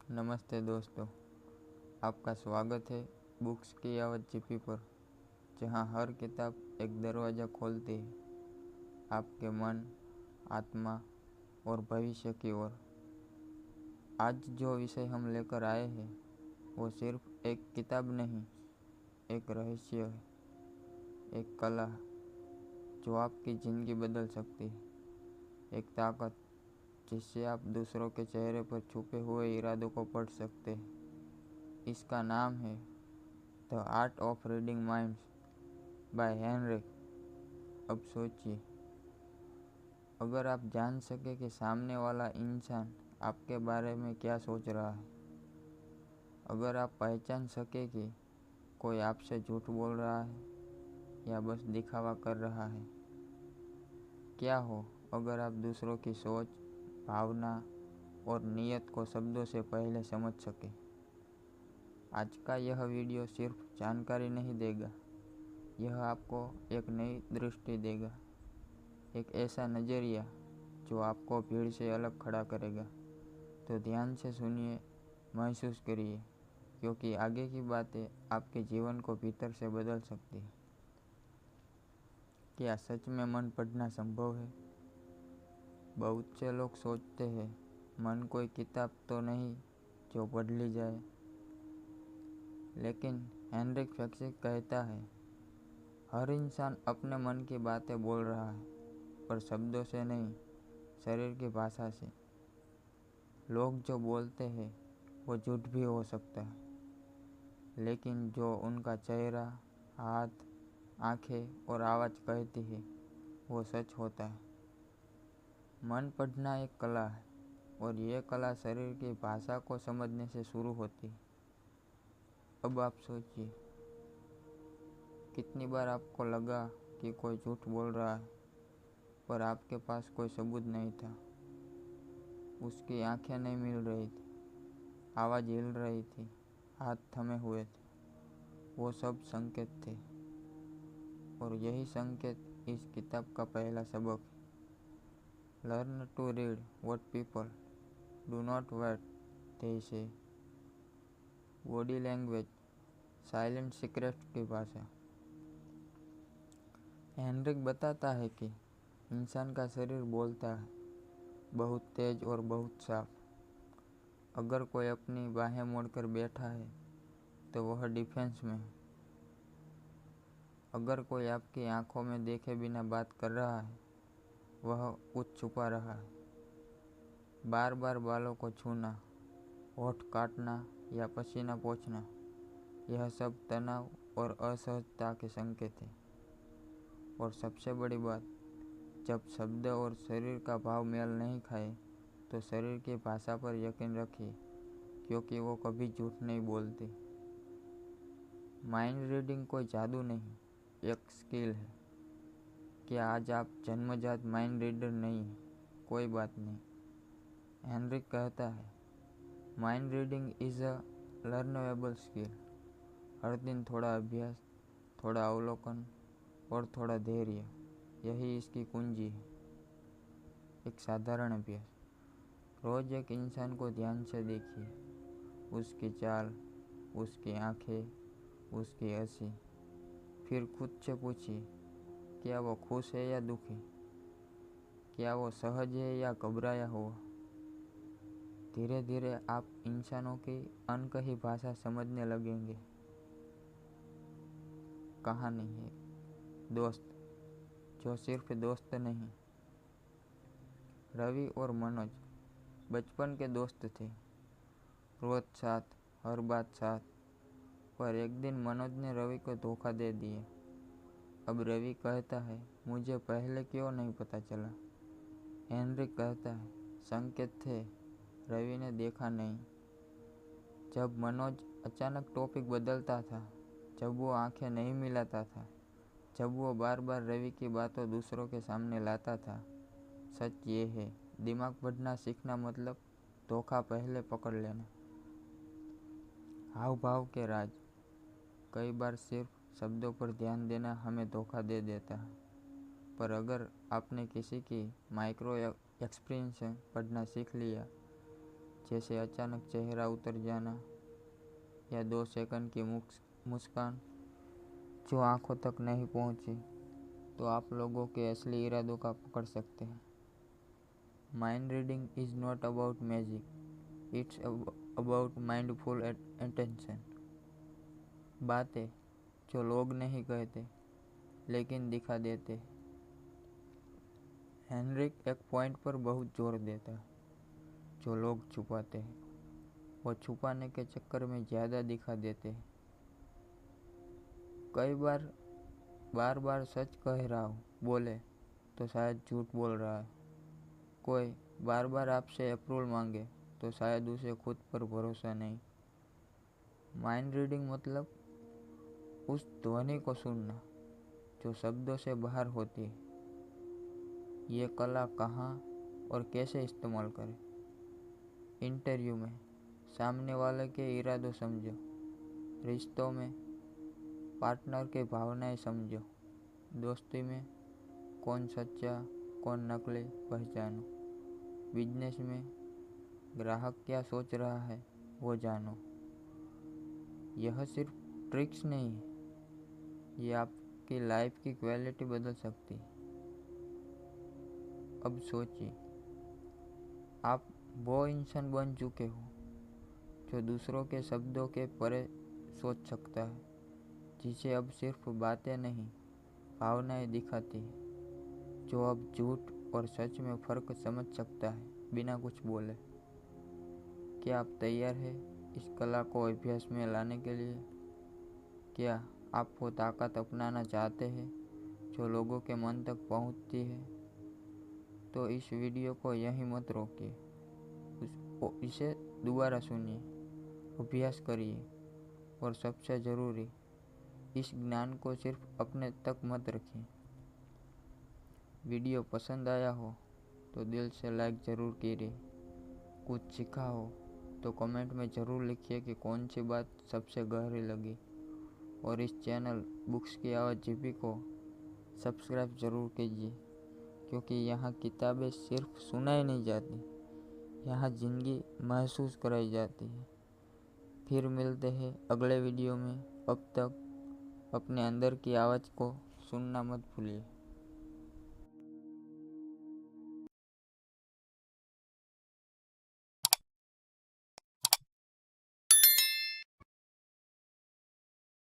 नमस्ते दोस्तों, आपका स्वागत है बुक्स की आवाज़ जीपी पर, जहां हर किताब एक दरवाज़ा खोलती है आपके मन, आत्मा और भविष्य की ओर। आज जो विषय हम लेकर आए हैं वो सिर्फ एक किताब नहीं, एक रहस्य है, एक कला जो आपकी ज़िंदगी बदल सकती है, एक ताकत जिससे आप दूसरों के चेहरे पर छुपे हुए इरादों को पढ़ सकते हैं। इसका नाम है the art of reading minds by Henrik. अब सोचिए, अगर आप जान सके कि सामने वाला इंसान आपके बारे में क्या सोच रहा है, अगर आप पहचान सके कि कोई आपसे झूठ बोल रहा है या बस दिखावा कर रहा है, क्या हो अगर आप दूसरों की सोच, भावना और नीयत को शब्दों से पहले समझ सके। आज का यह वीडियो सिर्फ जानकारी नहीं देगा, यह आपको एक नई दृष्टि देगा, एक ऐसा नज़रिया जो आपको भीड़ से अलग खड़ा करेगा। तो ध्यान से सुनिए, महसूस करिए, क्योंकि आगे की बातें आपके जीवन को भीतर से बदल सकती है। क्या सच में मन पढ़ना संभव है? बहुत से लोग सोचते हैं मन कोई किताब तो नहीं जो पढ़ ली जाए, लेकिन हेनरिक फैक्सिक कहता है हर इंसान अपने मन की बातें बोल रहा है, पर शब्दों से नहीं, शरीर की भाषा से। लोग जो बोलते हैं वो झूठ भी हो सकता है, लेकिन जो उनका चेहरा, हाथ, आंखें और आवाज़ कहती है वो सच होता है। मन पढ़ना एक कला है, और ये कला शरीर की भाषा को समझने से शुरू होती है। अब आप सोचिए, कितनी बार आपको लगा कि कोई झूठ बोल रहा है, पर आपके पास कोई सबूत नहीं था। उसकी आंखें नहीं मिल रही थी, आवाज़ हिल रही थी, हाथ थमे हुए थे। वो सब संकेत थे, और यही संकेत इस किताब का पहला सबक है। Learn to read what people do not what they say. Body language, silent secret की भाषा। हेनरिक बताता है कि इंसान का शरीर बोलता है, बहुत तेज और बहुत साफ। अगर कोई अपनी बाहें मोड़कर बैठा है तो वह डिफेंस में है। अगर कोई आपकी आंखों में देखे बिना बात कर रहा है, वह कुछ छुपा रहा है। बार बार बालों को छूना, होठ काटना या पसीना पोंछना, यह सब तनाव और असहजता के संकेत है। और सबसे बड़ी बात, जब शब्द और शरीर का भाव मेल नहीं खाए तो शरीर की भाषा पर यकीन रखिए, क्योंकि वो कभी झूठ नहीं बोलती। माइंड रीडिंग कोई जादू नहीं, एक स्किल है। क्या आज आप जन्मजात माइंड रीडर नहीं हैं? कोई बात नहीं। हेनरिक कहता है mind reading is a learnable skill. हर दिन थोड़ा अभ्यास, थोड़ा अवलोकन और थोड़ा धैर्य, यही इसकी कुंजी है। एक साधारण अभ्यास, रोज एक इंसान को ध्यान से देखिए, उसकी चाल, उसकी आंखें, उसकी हंसी। फिर खुद से पूछिए, क्या वो खुश है या दुखी? क्या वो सहज है या घबराया हुआ? धीरे धीरे आप इंसानों की अनकही भाषा समझने लगेंगे। कहानी है दोस्त जो सिर्फ दोस्त नहीं। रवि और मनोज बचपन के दोस्त थे, रोज साथ, हर बात साथ। पर एक दिन मनोज ने रवि को धोखा दे दिया। अब रवि कहता है मुझे पहले क्यों नहीं पता चला। हेनरिक कहता है संकेत थे, रवि ने देखा नहीं। जब मनोज अचानक टॉपिक बदलता था, जब वो आंखें नहीं मिलाता था, जब वो बार बार रवि की बातों दूसरों के सामने लाता था, सच ये है, दिमाग पढ़ना सीखना मतलब धोखा पहले पकड़ लेना। हाव भाव के राज। कई बार सिर्फ शब्दों पर ध्यान देना हमें धोखा दे देता है, पर अगर आपने किसी की माइक्रो एक्सप्रेशन पढ़ना सीख लिया, जैसे अचानक चेहरा उतर जाना या 2 सेकंड की मुस्कान जो आंखों तक नहीं पहुंची, तो आप लोगों के असली इरादों का पकड़ सकते हैं। Mind reading is not about magic, it's about mindful attention. बातें जो लोग नहीं कहते लेकिन दिखा देते। हेनरिक एक पॉइंट पर बहुत जोर देता है, जो लोग छुपाते हैं वो छुपाने के चक्कर में ज़्यादा दिखा देते हैं। कई बार बार सच कह रहा हूँ बोले तो शायद झूठ बोल रहा है। कोई बार बार आपसे अप्रूवल मांगे तो शायद उसे खुद पर भरोसा नहीं। माइंड रीडिंग मतलब उस ध्वनि को सुनना जो शब्दों से बाहर होती है। ये कला कहाँ और कैसे इस्तेमाल करें? इंटरव्यू में सामने वाले के इरादों समझो। रिश्तों में पार्टनर के भावनाएं समझो। दोस्ती में कौन सच्चा कौन नकली पहचानो। बिजनेस में ग्राहक क्या सोच रहा है वो जानो। यह सिर्फ ट्रिक्स नहीं है, ये आपकी लाइफ की क्वालिटी बदल सकती है। अब सोचिए, आप वो इंसान बन चुके हो जो दूसरों के शब्दों के परे सोच सकता है, जिसे अब सिर्फ बातें नहीं भावनाएं दिखाती है, जो अब झूठ और सच में फ़र्क समझ सकता है बिना कुछ बोले। क्या आप तैयार हैं इस कला को अभ्यास में लाने के लिए? क्या आप वो ताकत अपनाना चाहते हैं जो लोगों के मन तक पहुंचती है? तो इस वीडियो को यहीं मत रोकिए, इसे दोबारा सुनिए, अभ्यास करिए और सबसे ज़रूरी, इस ज्ञान को सिर्फ अपने तक मत रखिए। वीडियो पसंद आया हो तो दिल से लाइक ज़रूर कीजिए। कुछ सीखा हो तो कमेंट में ज़रूर लिखिए कि कौन सी बात सबसे गहरी लगी। और इस चैनल बुक्स की आवाज़ जीपी को सब्सक्राइब ज़रूर कीजिए, क्योंकि यहाँ किताबें सिर्फ सुनाई नहीं जाती, यहाँ ज़िंदगी महसूस कराई जाती है। फिर मिलते हैं अगले वीडियो में। अब तक अपने अंदर की आवाज़ को सुनना मत भूलिए।